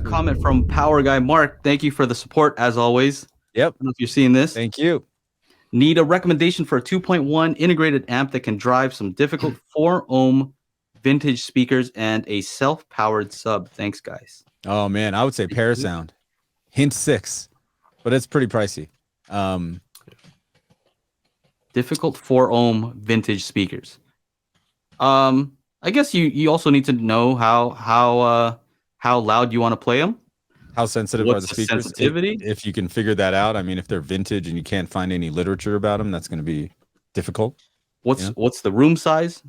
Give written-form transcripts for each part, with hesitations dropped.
comment from Power Guy Mark. Thank you for the support as always. Yep. I don't know if you're seeing this. Thank you. Need a recommendation for a 2.1 integrated amp that can drive some difficult 4 ohm vintage speakers and a self-powered sub. Thanks, guys. Oh man, I would say Parasound. Hint 6, but it's pretty pricey. Difficult 4 ohm vintage speakers. I guess you also need to know how loud you want to play them. How sensitive What's are the the speakers? sensitivity? If you can figure that out, I mean, if they're vintage and you can't find any literature about them, that's going to be difficult. What's the room size?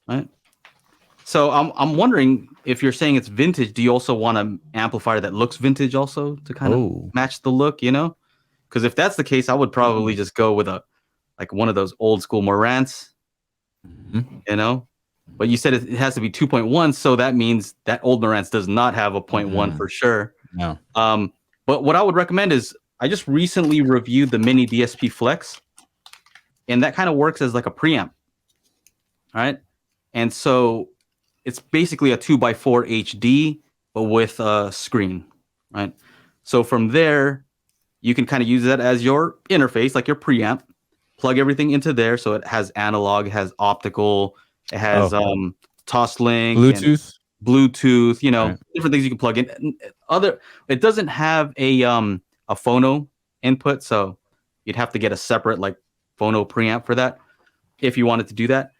Right. So I'm wondering, if you're saying it's vintage, do you also want an amplifier that looks vintage also to kind of match the look? Because if that's the case, I would probably just go with one of those old school Marantz. But you said it has to be 2.1, so that means that old Marantz does not have a 0.1 for sure. No. But what I would recommend is, I just recently reviewed the Mini DSP Flex, and that kind of works as like a preamp, right? And so it's basically a 2x4 HD, but with a screen, right? So from there, you can kind of use that as your interface, like your preamp, plug everything into there. So it has analog, it has optical, it has Toslink, Bluetooth, right. Different things you can plug in. It doesn't have a phono input, so you'd have to get a separate phono preamp for that if you wanted to do that.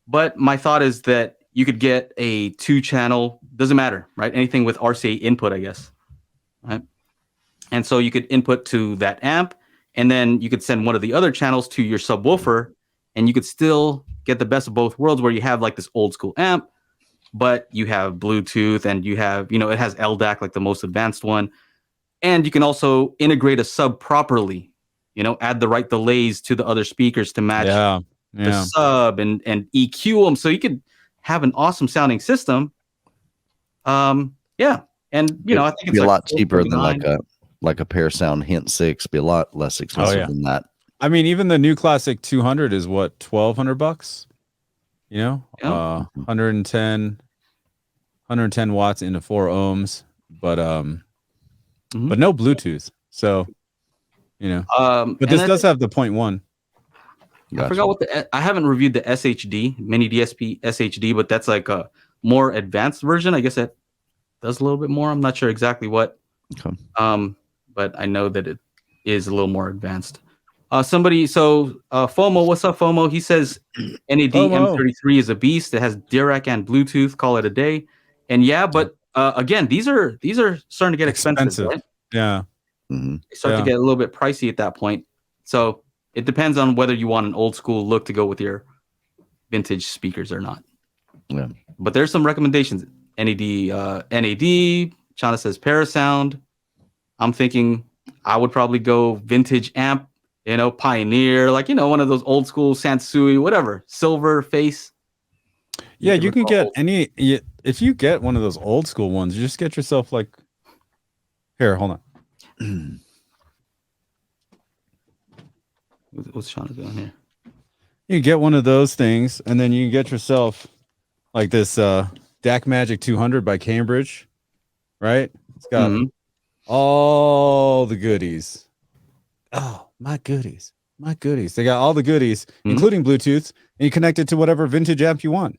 But my thought is that you could get a 2-channel, doesn't matter, right? Anything with RCA input, I guess, right? And so you could input to that amp, and then you could send one of the other channels to your subwoofer, and you could still get the best of both worlds, where you have this old school amp, but you have Bluetooth, and you have, it has LDAC, like the most advanced one. And you can also integrate a sub properly, add the right delays to the other speakers to match the sub and EQ them. So you could have an awesome sounding system. And, I think it's be a lot cheaper than like a Parasound Hint 6, be a lot less expensive than that. I mean, even the new Classic 200 is what, $1,200? 110 watts into 4 ohms, but no Bluetooth. So, but this does have the 0.1. Gotcha. I forgot I haven't reviewed the SHD, Mini DSP SHD, but that's like a more advanced version. I guess it does a little bit more. I'm not sure exactly what. Okay. But I know that it is a little more advanced. FOMO, what's up, FOMO? He says NAD M33 is a beast. It has Dirac and Bluetooth. Call it a day. And but again, these are starting to get expensive, right? Yeah. Mm-hmm. They start to get a little bit pricey at that point. So it depends on whether you want an old school look to go with your vintage speakers or not. Yeah. But there's some recommendations. NAD. Chana says Parasound. I'm thinking I would probably go vintage amp. Pioneer, one of those old school Sansui, whatever, silver face. Yeah, you can get if you get one of those old school ones, you just get yourself here, hold on. What's Sean doing here? You get one of those things, and then you can get yourself this DAC Magic 200 by Cambridge, right? It's got all the goodies. Oh, my goodies. They got all the goodies, including Bluetooth, and you connect it to whatever vintage amp you want.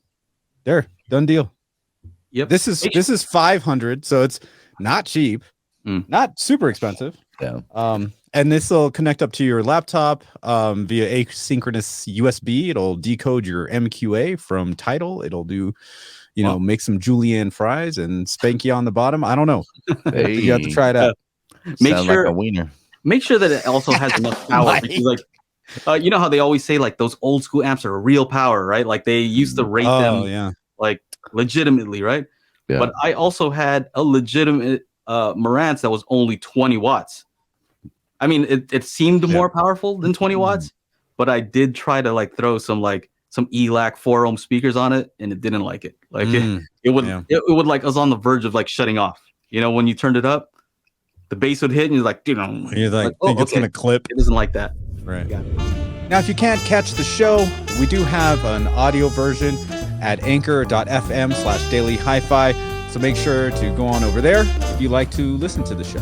There, done deal. Yep. This is $500, so it's not cheap, not super expensive. Yeah. And this will connect up to your laptop via asynchronous USB. It'll decode your MQA from Tidal. It'll do, make some julienne fries and spank you on the bottom. I don't know. Hey. You have to try it out. Sound like a wiener. Make sure that it also has enough power. Because you know how they always say those old school amps are real power, right? they used to rate them legitimately, right? Yeah. But I also had a legitimate Marantz that was only 20 watts. I mean, it seemed more powerful than 20 watts, but I did try to throw some ELAC 4 ohm speakers on it, and it didn't like it. It would I was on the verge of shutting off. When you turned it up, the bass would hit, and you're like, think it's gonna clip. It doesn't like that. Right. Yeah. Now, if you can't catch the show, we do have an audio version at anchor.fm/daily HiFi. So make sure to go on over there if you like to listen to the show.